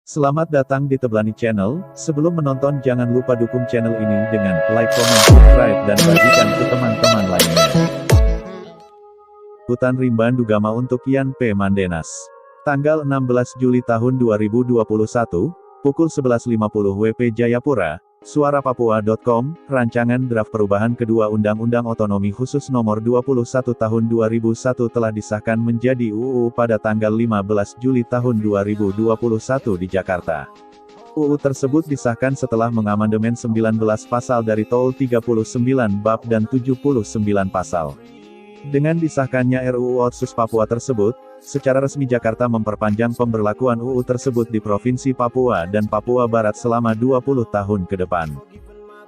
Selamat datang di Teblani Channel. Sebelum menonton jangan lupa dukung channel ini dengan like, comment, subscribe, dan bagikan ke teman-teman lainnya. Hutan Rimba Ndugama untuk Yan P. Mandenas. Tanggal 16 Juli tahun 2021, pukul 11.50 WP Jayapura, suarapapua.com, rancangan draft perubahan kedua Undang-Undang Otonomi Khusus Nomor 21 Tahun 2001 telah disahkan menjadi UU pada tanggal 15 Juli tahun 2021 di Jakarta. UU tersebut disahkan setelah mengamandemen 19 pasal dari TOL 39 bab dan 79 pasal. Dengan disahkannya RUU Otsus Papua tersebut, secara resmi Jakarta memperpanjang pemberlakuan UU tersebut di Provinsi Papua dan Papua Barat selama 20 tahun ke depan.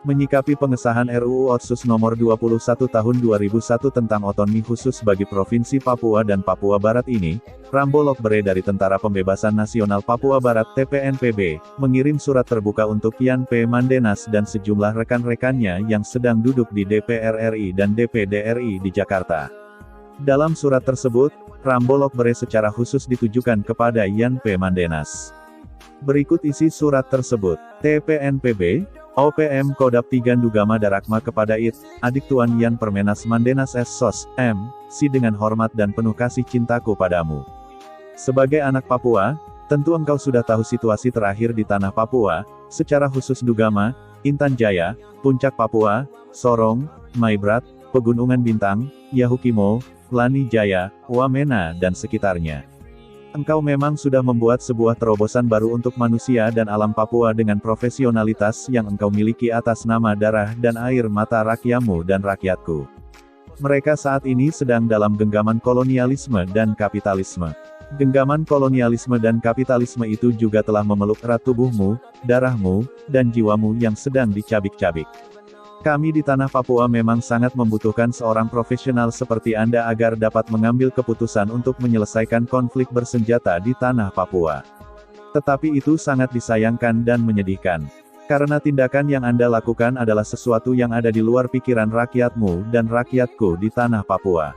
Menyikapi pengesahan RUU Otsus Nomor 21 Tahun 2001 tentang otonomi khusus bagi Provinsi Papua dan Papua Barat ini, Rambo Lokbere dari Tentara Pembebasan Nasional Papua Barat (TPNPB) mengirim surat terbuka untuk Yan P. Mandenas dan sejumlah rekan-rekannya yang sedang duduk di DPR RI dan DPD RI di Jakarta. Dalam surat tersebut, Rambo Lokbere secara khusus ditujukan kepada Yan P. Mandenas. Berikut isi surat tersebut. TPNPB, OPM Kodap 3 Ndugama Darakma kepada IT, adik Tuan Yan Permenas Mandenas S. Sos, M. Si dengan hormat dan penuh kasih cintaku padamu. Sebagai anak Papua, tentu engkau sudah tahu situasi terakhir di tanah Papua, secara khusus Ndugama, Intan Jaya, Puncak Papua, Sorong, Maibrat, Pegunungan Bintang, Yahukimo, Lani Jaya, Wamena dan sekitarnya. Engkau memang sudah membuat sebuah terobosan baru untuk manusia dan alam Papua dengan profesionalitas yang engkau miliki atas nama darah dan air mata rakyatmu dan rakyatku. Mereka saat ini sedang dalam genggaman kolonialisme dan kapitalisme. Genggaman kolonialisme dan kapitalisme itu juga telah memeluk erat tubuhmu, darahmu, dan jiwamu yang sedang dicabik-cabik. Kami di tanah Papua memang sangat membutuhkan seorang profesional seperti Anda agar dapat mengambil keputusan untuk menyelesaikan konflik bersenjata di tanah Papua. Tetapi itu sangat disayangkan dan menyedihkan. Karena tindakan yang Anda lakukan adalah sesuatu yang ada di luar pikiran rakyatmu dan rakyatku di tanah Papua.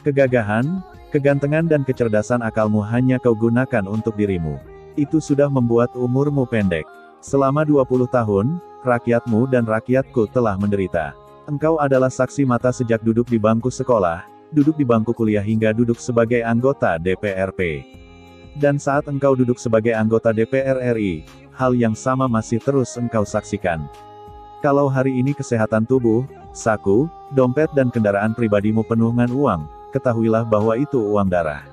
Kegagahan, kegantengan dan kecerdasan akalmu hanya kau gunakan untuk dirimu. Itu sudah membuat umurmu pendek. Selama 20 tahun, rakyatmu dan rakyatku telah menderita. Engkau adalah saksi mata sejak duduk di bangku sekolah, duduk di bangku kuliah hingga duduk sebagai anggota DPRP. Dan saat engkau duduk sebagai anggota DPR RI, hal yang sama masih terus engkau saksikan. Kalau hari ini kesehatan tubuh, saku, dompet dan kendaraan pribadimu penuh dengan uang, ketahuilah bahwa itu uang darah.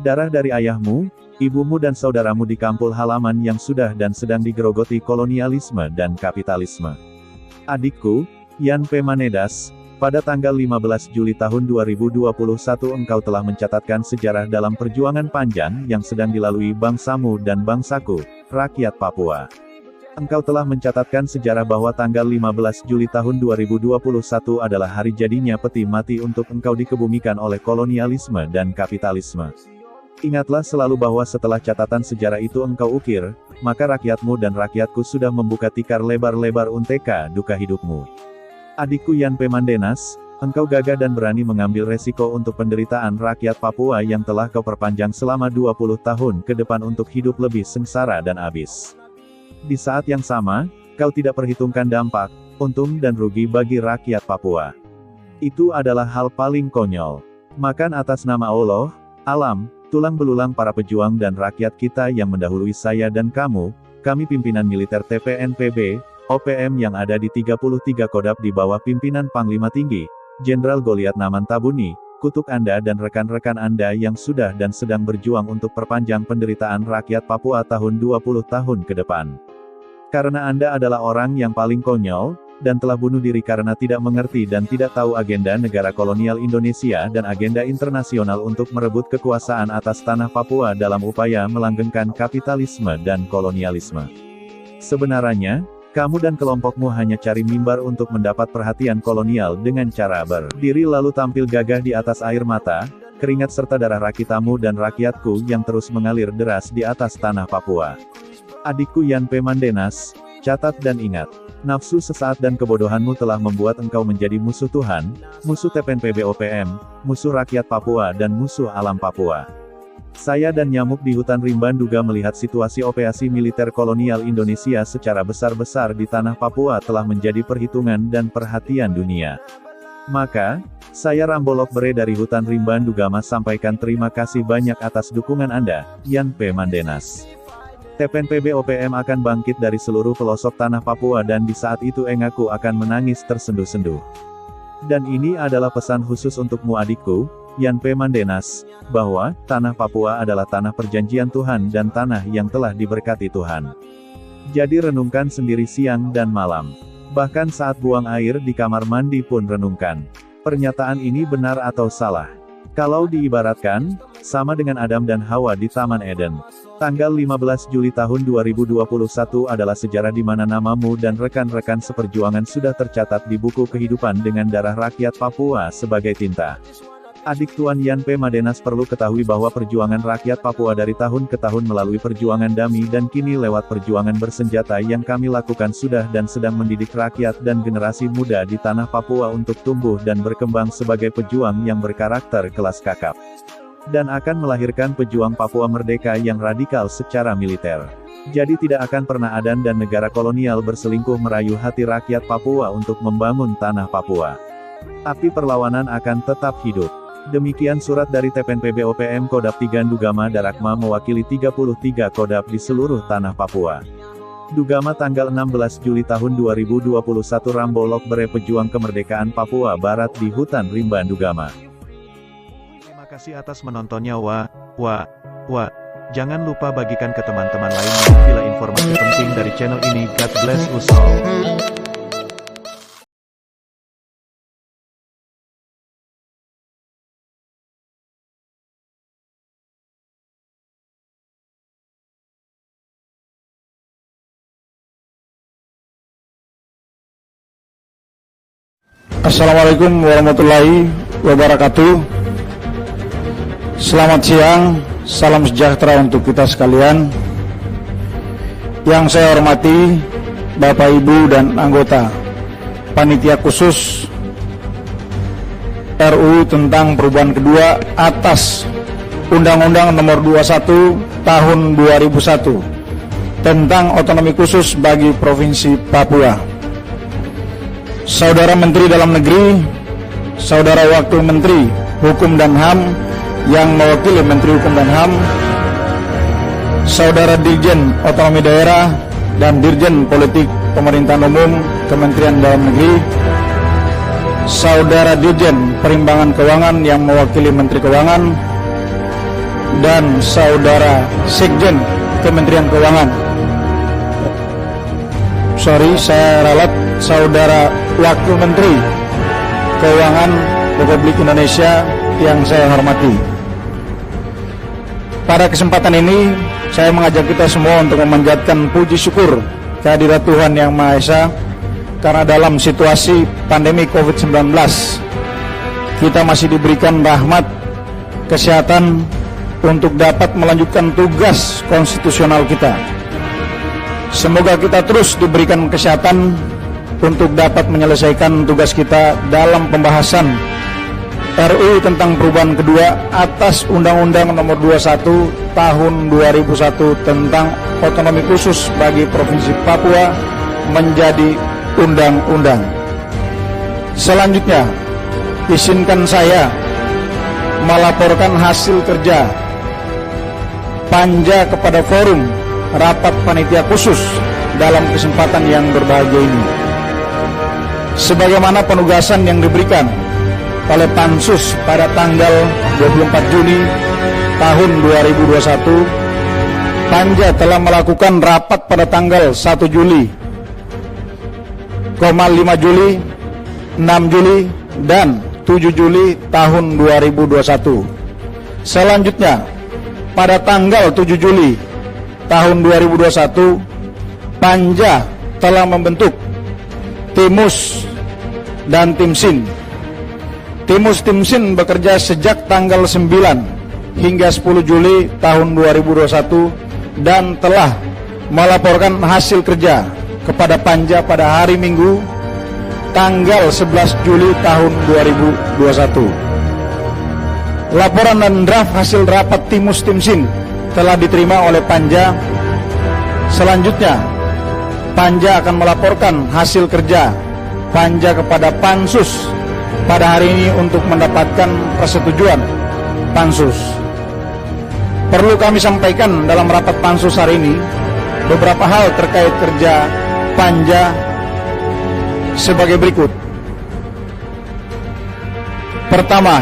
Darah dari ayahmu, ibumu dan saudaramu di kampung halaman yang sudah dan sedang digerogoti kolonialisme dan kapitalisme. Adikku, Yan P. Mandenas, pada tanggal 15 Juli tahun 2021 engkau telah mencatatkan sejarah dalam perjuangan panjang yang sedang dilalui bangsamu dan bangsaku, rakyat Papua. Engkau telah mencatatkan sejarah bahwa tanggal 15 Juli tahun 2021 adalah hari jadinya peti mati untuk engkau dikebumikan oleh kolonialisme dan kapitalisme. Ingatlah selalu bahwa setelah catatan sejarah itu engkau ukir, maka rakyatmu dan rakyatku sudah membuka tikar lebar-lebar unteka duka hidupmu. Adikku Yan P. Mandenas, engkau gagah dan berani mengambil resiko untuk penderitaan rakyat Papua yang telah kau perpanjang selama 20 tahun ke depan untuk hidup lebih sengsara dan abis. Di saat yang sama, kau tidak perhitungkan dampak, untung dan rugi bagi rakyat Papua. Itu adalah hal paling konyol. Makan atas nama Allah, alam, tulang belulang para pejuang dan rakyat kita yang mendahului saya dan kamu, kami pimpinan militer TPNPB, OPM yang ada di 33 Kodap di bawah pimpinan Panglima Tinggi, Jenderal Goliat Naman Tabuni, kutuk Anda dan rekan-rekan Anda yang sudah dan sedang berjuang untuk perpanjang penderitaan rakyat Papua tahun 20 tahun ke depan. Karena Anda adalah orang yang paling konyol, dan telah bunuh diri karena tidak mengerti dan tidak tahu agenda negara kolonial Indonesia dan agenda internasional untuk merebut kekuasaan atas tanah Papua dalam upaya melanggengkan kapitalisme dan kolonialisme. Sebenarnya, kamu dan kelompokmu hanya cari mimbar untuk mendapat perhatian kolonial dengan cara berdiri lalu tampil gagah di atas air mata, keringat serta darah rakyatmu dan rakyatku yang terus mengalir deras di atas tanah Papua. Adikku Yan P. Mandenas, catat dan ingat. Nafsu sesaat dan kebodohanmu telah membuat engkau menjadi musuh Tuhan, musuh TPNPB OPM, musuh rakyat Papua dan musuh alam Papua. Saya dan Nyamuk di Hutan Rimba Nduga melihat situasi operasi militer kolonial Indonesia secara besar-besar di tanah Papua telah menjadi perhitungan dan perhatian dunia. Maka, saya Rambolok Bere dari Hutan Rimba Nduga sampaikan terima kasih banyak atas dukungan Anda, Yan P. Mandenas. TPNPB OPM akan bangkit dari seluruh pelosok tanah Papua dan di saat itu Engaku akan menangis tersenduh-senduh. Dan ini adalah pesan khusus untukmu adikku, Yan P. Mandenas, bahwa, tanah Papua adalah tanah perjanjian Tuhan dan tanah yang telah diberkati Tuhan. Jadi renungkan sendiri siang dan malam. Bahkan saat buang air di kamar mandi pun renungkan. Pernyataan ini benar atau salah? Kalau diibaratkan, sama dengan Adam dan Hawa di Taman Eden. Tanggal 15 Juli tahun 2021 adalah sejarah di mana namamu dan rekan-rekan seperjuangan sudah tercatat di buku kehidupan dengan darah rakyat Papua sebagai tinta. Adik Tuan Yan P. Mandenas perlu ketahui bahwa perjuangan rakyat Papua dari tahun ke tahun melalui perjuangan damai dan kini lewat perjuangan bersenjata yang kami lakukan sudah dan sedang mendidik rakyat dan generasi muda di tanah Papua untuk tumbuh dan berkembang sebagai pejuang yang berkarakter kelas kakap. Dan akan melahirkan pejuang Papua merdeka yang radikal secara militer. Jadi tidak akan pernah Adan dan negara kolonial berselingkuh merayu hati rakyat Papua untuk membangun tanah Papua. Api perlawanan akan tetap hidup. Demikian surat dari TPNPB OPM Kodap 3 Ndugama Darakma mewakili 33 Kodap di seluruh tanah Papua. Ndugama tanggal 16 Juli tahun 2021 Rambolok Bere pejuang kemerdekaan Papua Barat di Hutan Rimba Ndugama. Terima kasih atas menontonnya Jangan lupa bagikan ke teman-teman lainnya bila informasi penting dari channel ini. God bless us all. Assalamualaikum warahmatullahi wabarakatuh. Selamat siang, salam sejahtera untuk kita sekalian. Yang saya hormati Bapak Ibu dan anggota Panitia Khusus RUU tentang perubahan kedua atas Undang-Undang Nomor 21 Tahun 2001 tentang otonomi khusus bagi Provinsi Papua. Saudara Menteri Dalam Negeri, Saudara Wakil Menteri Hukum dan HAM yang mewakili Menteri Hukum dan HAM, Saudara Dirjen Otonomi Daerah dan Dirjen Politik Pemerintahan Umum Kementerian Dalam Negeri, Saudara Dirjen Perimbangan Keuangan yang mewakili Menteri Keuangan, dan Saudara Sekjen Kementerian Keuangan. Saya ralat Saudara Wakil Menteri Keuangan Republik Indonesia yang saya hormati. Pada kesempatan ini, saya mengajak kita semua untuk memanjatkan puji syukur kehadirat Tuhan Yang Maha Esa, karena dalam situasi pandemi COVID-19, kita masih diberikan rahmat kesehatan untuk dapat melanjutkan tugas konstitusional kita. Semoga kita terus diberikan kesehatan untuk dapat menyelesaikan tugas kita dalam pembahasan RUU tentang perubahan kedua atas Undang-Undang Nomor 21 Tahun 2001 tentang otonomi khusus bagi Provinsi Papua menjadi undang-undang. Selanjutnya, izinkan saya melaporkan hasil kerja panja kepada forum rapat panitia khusus dalam kesempatan yang berbahagia ini. Sebagaimana penugasan yang diberikan oleh Pansus pada tanggal 24 Juni tahun 2021, Panja telah melakukan rapat pada tanggal 1 Juli, 5 Juli, 6 Juli, dan 7 Juli tahun 2021. Selanjutnya, pada tanggal 7 Juli tahun 2021, Panja telah membentuk Timus dan Timsin. Timus Timsin bekerja sejak tanggal 9 hingga 10 Juli tahun 2021 dan telah melaporkan hasil kerja kepada Panja pada hari Minggu tanggal 11 Juli tahun 2021. Laporan dan draft hasil rapat Timus Timsin telah diterima oleh Panja. Selanjutnya, Panja akan melaporkan hasil kerja Panja kepada Pansus pada hari ini untuk mendapatkan persetujuan Pansus. Perlu kami sampaikan dalam rapat Pansus hari ini beberapa hal terkait kerja Panja sebagai berikut. Pertama,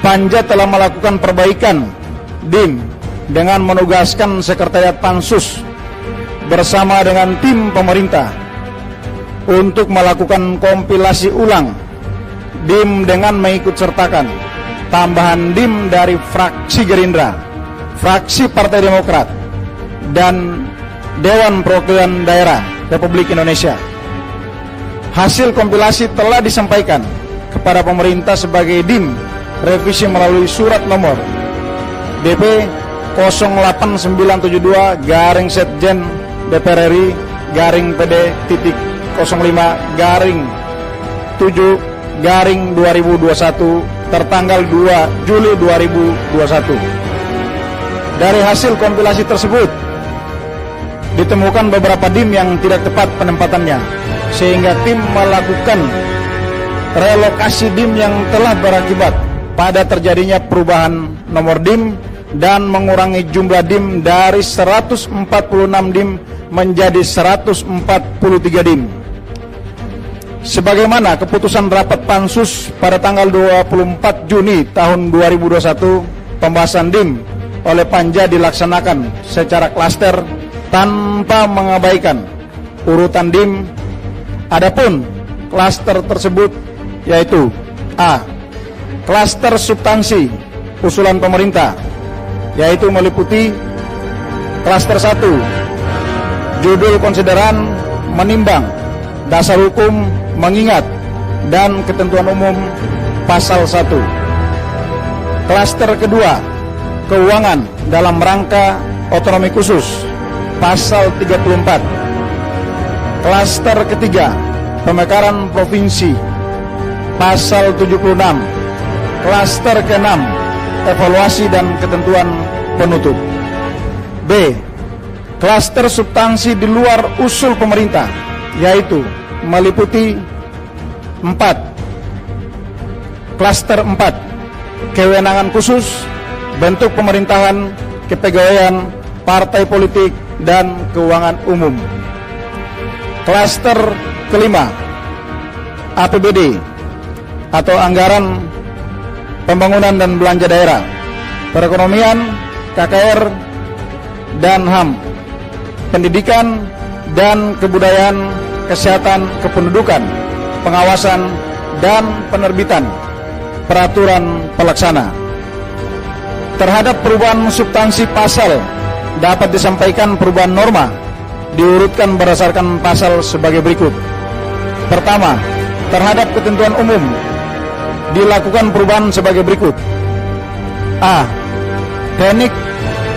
Panja telah melakukan perbaikan DIM dengan menugaskan Sekretariat Pansus bersama dengan tim pemerintah untuk melakukan kompilasi ulang DIM dengan mengikut sertakan tambahan DIM dari fraksi Gerindra, fraksi Partai Demokrat, dan Dewan Perwakilan Daerah Republik Indonesia. Hasil kompilasi telah disampaikan kepada pemerintah sebagai DIM revisi melalui surat nomor DP 08972/Setjen DPR RI /PD-05-7/2021 tertanggal 2 Juli 2021. Dari hasil kompilasi tersebut ditemukan beberapa DIM yang tidak tepat penempatannya, sehingga tim melakukan relokasi DIM yang telah berakibat pada terjadinya perubahan nomor DIM dan mengurangi jumlah DIM dari 146 DIM menjadi 143 DIM. Sebagaimana keputusan rapat Pansus pada tanggal 24 Juni tahun 2021, pembahasan DIM oleh Panja dilaksanakan secara klaster tanpa mengabaikan urutan DIM. Adapun klaster tersebut yaitu: A. Klaster substansi usulan pemerintah, yaitu meliputi klaster 1, judul konsideran menimbang, dasar hukum mengingat, dan ketentuan umum pasal 1. Klaster kedua, keuangan dalam rangka otonomi khusus, pasal 34. Klaster ketiga, pemekaran provinsi, pasal 76. Klaster ke-6, evaluasi dan ketentuan penutup. B. Klaster substansi di luar usul pemerintah, yaitu meliputi 4. Klaster 4, kewenangan khusus, bentuk pemerintahan, kepegawaian, partai politik, dan keuangan umum. Klaster kelima, APBD atau anggaran pembangunan dan belanja daerah, perekonomian, KKR, dan HAM, pendidikan dan kebudayaan, kesehatan, kependudukan, pengawasan, dan penerbitan peraturan pelaksana. Terhadap perubahan substansi pasal dapat disampaikan perubahan norma diurutkan berdasarkan pasal sebagai berikut. Pertama, terhadap ketentuan umum dilakukan perubahan sebagai berikut. A. Teknik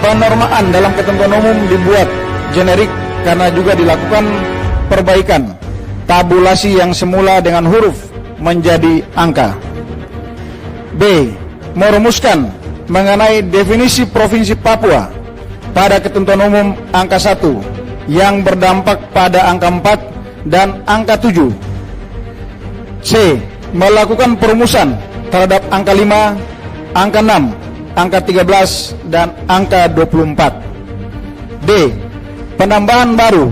penormaan dalam ketentuan umum dibuat generik karena juga dilakukan perbaikan tabulasi yang semula dengan huruf menjadi angka. B. Merumuskan mengenai definisi Provinsi Papua pada ketentuan umum angka 1 yang berdampak pada angka 4 dan angka 7. C. Melakukan perumusan terhadap angka 5, angka 6, angka 13, dan angka 24. D. Penambahan baru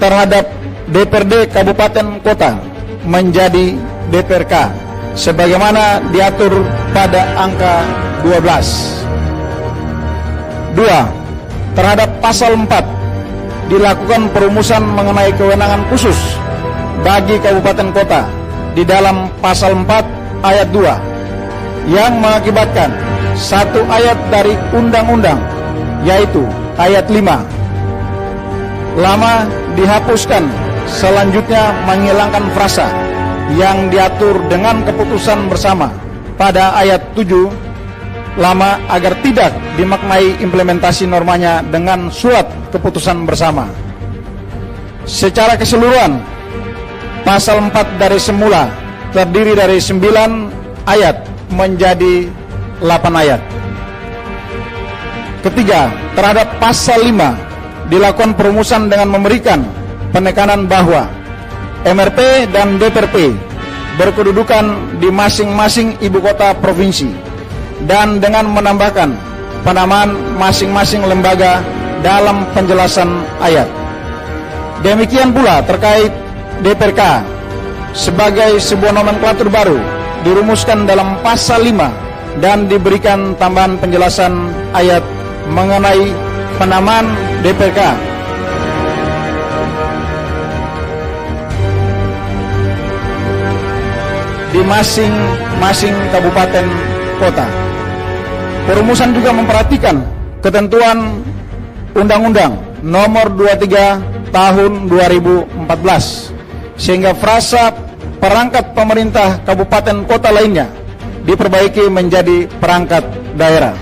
terhadap DPRD Kabupaten Kota menjadi DPRK sebagaimana diatur pada angka 12. 2. Terhadap pasal 4 dilakukan perumusan mengenai kewenangan khusus bagi kabupaten kota di dalam pasal 4 ayat 2 yang mengakibatkan satu ayat dari undang-undang, yaitu ayat 5 lama dihapuskan, selanjutnya menghilangkan frasa yang diatur dengan keputusan bersama pada ayat 7 lama agar tidak dimaknai implementasi normanya dengan surat keputusan bersama. Secara keseluruhan, pasal 4 dari semula terdiri dari 9 ayat menjadi 8 ayat. Ketiga, terhadap pasal 5 dilakukan perumusan dengan memberikan penekanan bahwa MRP dan DPRP berkedudukan di masing-masing ibu kota provinsi dan dengan menambahkan penamaan masing-masing lembaga dalam penjelasan ayat. Demikian pula terkait DPRK sebagai sebuah nomenklatur baru dirumuskan dalam pasal 5 dan diberikan tambahan penjelasan ayat mengenai penamaan DPRK. Di masing-masing kabupaten kota. Perumusan juga memperhatikan ketentuan Undang-Undang Nomor 23 Tahun 2014 sehingga frasa perangkat pemerintah kabupaten kota lainnya diperbaiki menjadi perangkat daerah.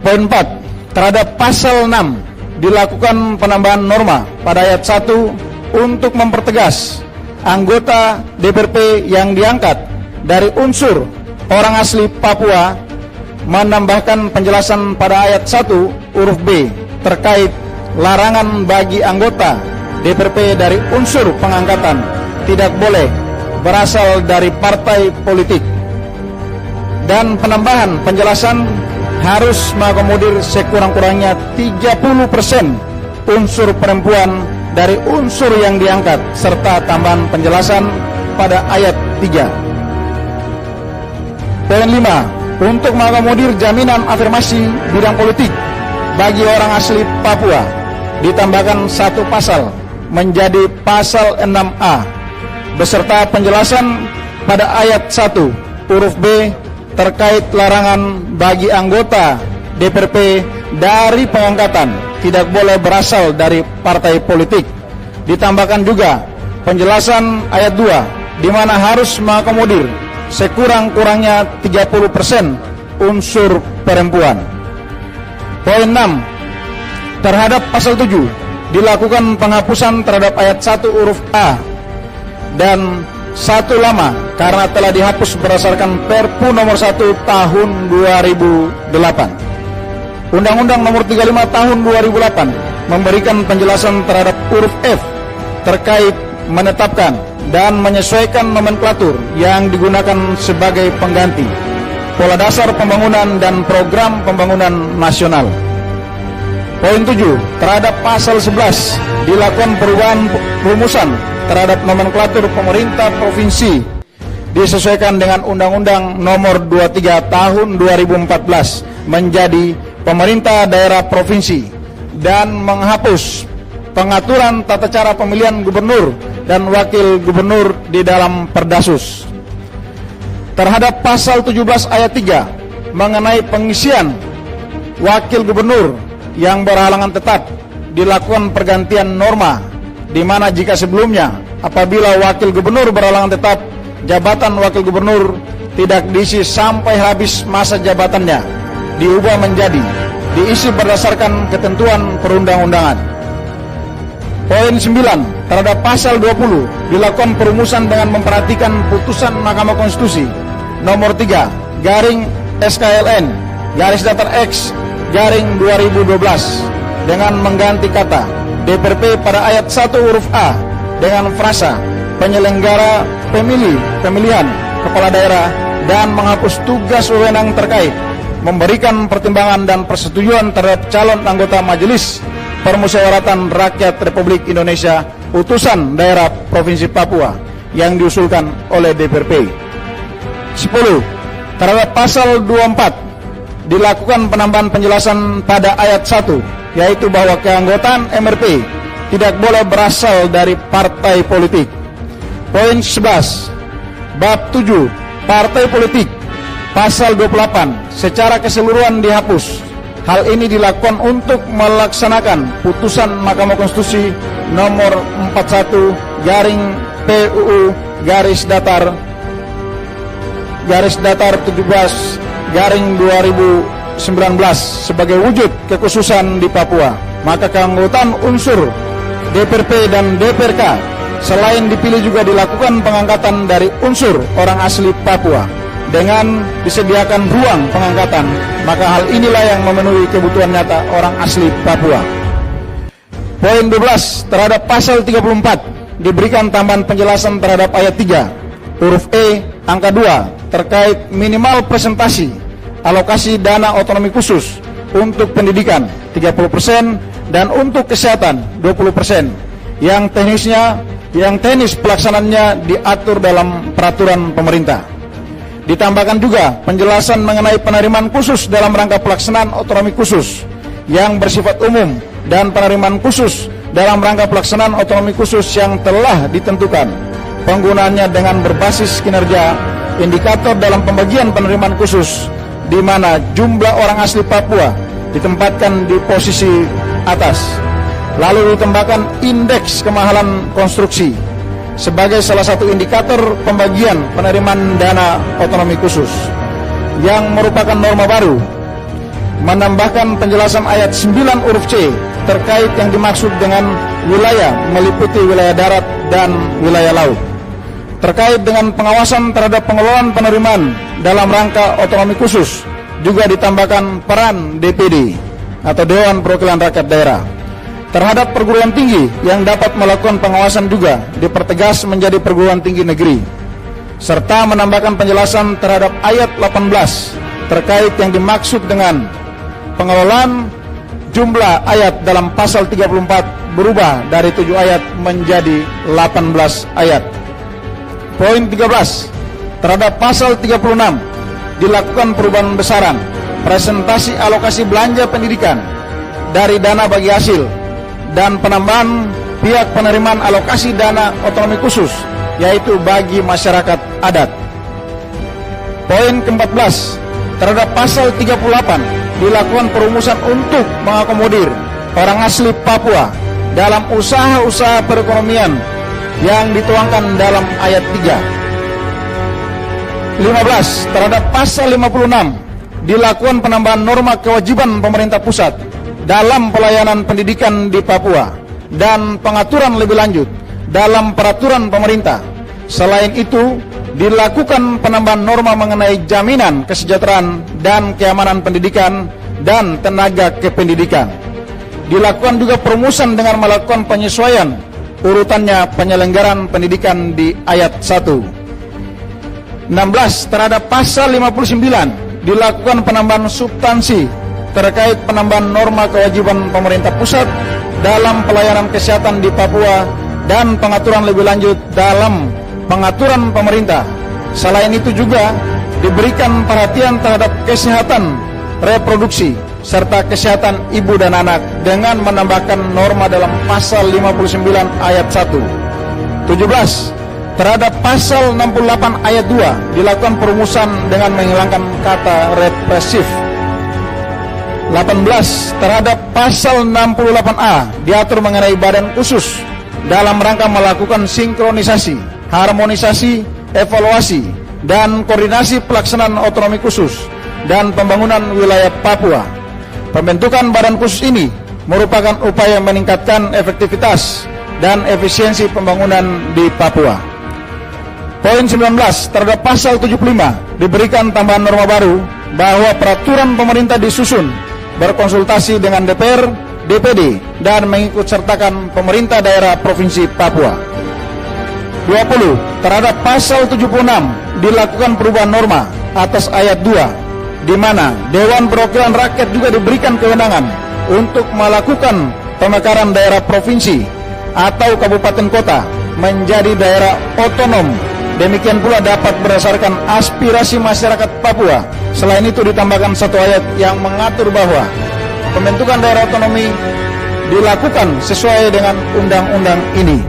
Poin 4, terhadap pasal 6 dilakukan penambahan norma pada ayat 1 untuk mempertegas anggota DPRP yang diangkat dari unsur orang asli Papua, menambahkan penjelasan pada ayat 1 huruf B terkait larangan bagi anggota DPRP dari unsur pengangkatan tidak boleh berasal dari partai politik, dan penambahan penjelasan harus mengakomodir sekurang-kurangnya 30% unsur perempuan dari unsur yang diangkat, serta tambahan penjelasan pada ayat 3. Poin 5, untuk mengakomodir jaminan afirmasi bidang politik bagi orang asli Papua, ditambahkan satu pasal menjadi pasal 6A beserta penjelasan pada ayat 1 huruf B terkait larangan bagi anggota DPRP dari pengangkatan tidak boleh berasal dari partai politik. Ditambahkan juga penjelasan ayat 2 di mana harus mengakomodir sekurang-kurangnya 30% unsur perempuan. Poin 6, terhadap pasal 7 dilakukan penghapusan terhadap ayat 1 huruf A dan 1 lama karena telah dihapus berdasarkan Perpu nomor 1 tahun 2008. Undang-Undang nomor 35 tahun 2008 memberikan penjelasan terhadap huruf F terkait menetapkan dan menyesuaikan nomenklatur yang digunakan sebagai pengganti pola dasar pembangunan dan program pembangunan nasional. Poin 7, terhadap pasal 11 dilakukan perubahan rumusan terhadap nomenklatur pemerintah provinsi disesuaikan dengan Undang-Undang Nomor 23 Tahun 2014 menjadi pemerintah daerah provinsi dan menghapus pengaturan tata cara pemilihan gubernur dan wakil gubernur di dalam Perdasus. Terhadap pasal 17 ayat 3 mengenai pengisian wakil gubernur yang berhalangan tetap dilakukan pergantian norma, di mana jika sebelumnya apabila wakil gubernur berhalangan tetap, jabatan wakil gubernur tidak diisi sampai habis masa jabatannya, diubah menjadi diisi berdasarkan ketentuan perundang-undangan. Poin 9, terhadap pasal 20 dilakukan perumusan dengan memperhatikan putusan Mahkamah Konstitusi nomor 3 garing SKLN garis datar X garing 2012 dengan mengganti kata DPRP pada ayat 1 huruf A dengan frasa penyelenggara pemilihan kepala daerah dan menghapus tugas wewenang terkait memberikan pertimbangan dan persetujuan terhadap calon anggota Majelis Permusyawaratan Rakyat Republik Indonesia utusan daerah Provinsi Papua yang diusulkan oleh DPRP. 10. Terhadap pasal 24 dilakukan penambahan penjelasan pada ayat 1, yaitu bahwa keanggotaan MRP tidak boleh berasal dari partai politik. Poin 11, bab 7, partai politik, pasal 28 secara keseluruhan dihapus. Hal ini dilakukan untuk melaksanakan putusan Mahkamah Konstitusi nomor 41 garing PUU garis datar 17 garing 2019 sebagai wujud kekhususan di Papua. Maka keanggotaan unsur DPRP dan DPRK selain dipilih juga dilakukan pengangkatan dari unsur orang asli Papua. dengan disediakan ruang pengangkatan, maka hal inilah yang memenuhi kebutuhan nyata orang asli Papua. Poin 12, terhadap pasal 34 diberikan tambahan penjelasan terhadap ayat 3 huruf E angka 2 terkait minimal presentasi alokasi dana otonomi khusus untuk pendidikan 30% dan untuk kesehatan 20%. Yang teknis pelaksanaannya diatur dalam peraturan pemerintah. Ditambahkan juga penjelasan mengenai penerimaan khusus dalam rangka pelaksanaan otonomi khusus yang bersifat umum dan penerimaan khusus dalam rangka pelaksanaan otonomi khusus yang telah ditentukan. Penggunaannya dengan berbasis kinerja indikator dalam pembagian penerimaan khusus, di mana jumlah orang asli Papua ditempatkan di posisi atas. Lalu ditambahkan indeks kemahalan konstruksi sebagai salah satu indikator pembagian penerimaan dana otonomi khusus yang merupakan norma baru. Menambahkan penjelasan ayat 9 huruf C terkait yang dimaksud dengan wilayah meliputi wilayah darat dan wilayah laut. Terkait dengan pengawasan terhadap pengelolaan penerimaan dalam rangka otonomi khusus juga ditambahkan peran DPD atau Dewan Perwakilan Rakyat Daerah terhadap perguruan tinggi yang dapat melakukan pengawasan juga dipertegas menjadi perguruan tinggi negeri, serta menambahkan penjelasan terhadap ayat 18 terkait yang dimaksud dengan pengelolaan jumlah ayat dalam pasal 34 berubah dari 7 ayat menjadi 18 ayat. Poin 13, terhadap pasal 36 dilakukan perubahan besaran presentasi alokasi belanja pendidikan dari dana bagi hasil dan penambahan pihak penerimaan alokasi dana otonomi khusus, yaitu bagi masyarakat adat. Poin ke-14, terhadap pasal 38 dilakukan perumusan untuk mengakomodir orang asli Papua dalam usaha-usaha perekonomian yang dituangkan dalam ayat 3. 15, terhadap pasal 56 dilakukan penambahan norma kewajiban pemerintah pusat dalam pelayanan pendidikan di Papua dan pengaturan lebih lanjut dalam peraturan pemerintah. Selain itu, dilakukan penambahan norma mengenai jaminan kesejahteraan dan keamanan pendidikan dan tenaga kependidikan. Dilakukan juga perumusan dengan melakukan penyesuaian urutannya penyelenggaraan pendidikan di ayat 1. 16, terhadap pasal 59 dilakukan penambahan substansi terkait penambahan norma kewajiban pemerintah pusat dalam pelayanan kesehatan di Papua dan pengaturan lebih lanjut dalam pengaturan pemerintah. Selain itu juga diberikan perhatian terhadap kesehatan reproduksi serta kesehatan ibu dan anak dengan menambahkan norma dalam pasal 59 ayat 1. 17, terhadap pasal 68 ayat 2 dilakukan perumusan dengan menghilangkan kata represif. 18, terhadap pasal 68A diatur mengenai badan khusus dalam rangka melakukan sinkronisasi, harmonisasi, evaluasi, dan koordinasi pelaksanaan otonomi khusus dan pembangunan wilayah Papua. Pembentukan badan khusus ini merupakan upaya meningkatkan efektivitas dan efisiensi pembangunan di Papua. Poin 19, terhadap pasal 75 diberikan tambahan norma baru bahwa peraturan pemerintah disusun berkonsultasi dengan DPR, DPD, dan mengikut sertakan pemerintah daerah Provinsi Papua. 20, terhadap pasal 76 dilakukan perubahan norma atas ayat 2, di mana Dewan Perwakilan Rakyat juga diberikan kewenangan untuk melakukan pemekaran daerah provinsi atau kabupaten kota menjadi daerah otonom. Demikian pula dapat berdasarkan aspirasi masyarakat Papua. Selain itu ditambahkan satu ayat yang mengatur bahwa pembentukan daerah otonomi dilakukan sesuai dengan undang-undang ini.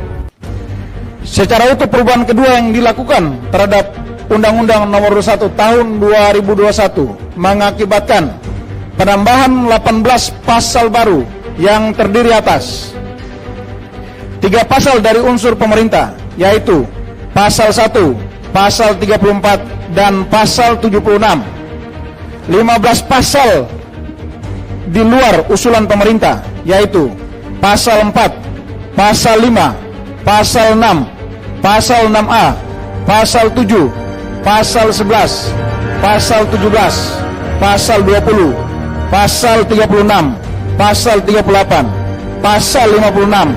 Secara utuh perubahan kedua yang dilakukan terhadap Undang-Undang Nomor 1 Tahun 2021 mengakibatkan penambahan 18 pasal baru yang terdiri atas 3 pasal dari unsur pemerintah, yaitu Pasal 1, Pasal 34, dan Pasal 76. 15 pasal di luar usulan pemerintah, yaitu Pasal 4, Pasal 5, Pasal 6, Pasal 6A, Pasal 7, Pasal 11, pasal 17, pasal 20, pasal 36, pasal 38, pasal 56,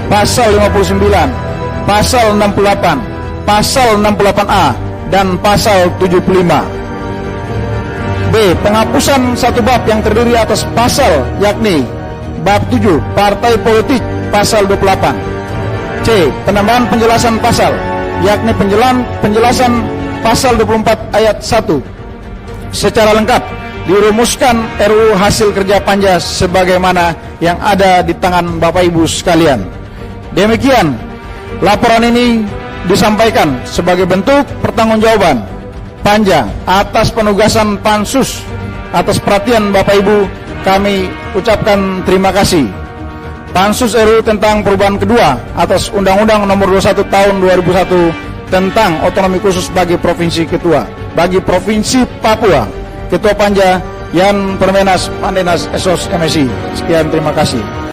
pasal 59, pasal 68, pasal 68A, dan pasal 75. B. Penghapusan satu bab yang terdiri atas pasal, yakni bab 7, partai politik, pasal 28. C. Penambahan penjelasan pasal, yakni penjelasan pasal 24 ayat 1 secara lengkap dirumuskan RUU hasil kerja panja sebagaimana yang ada di tangan Bapak Ibu sekalian. Demikian laporan ini disampaikan sebagai bentuk pertanggungjawaban Panja atas penugasan Pansus. Atas perhatian Bapak Ibu kami ucapkan terima kasih. Pansus RUU tentang perubahan kedua atas Undang-Undang Nomor 21 Tahun 2001 tentang otonomi khusus bagi Provinsi Papua. Ketua Panja Yan Permenas Mandenas Esos MSI. Sekian, terima kasih.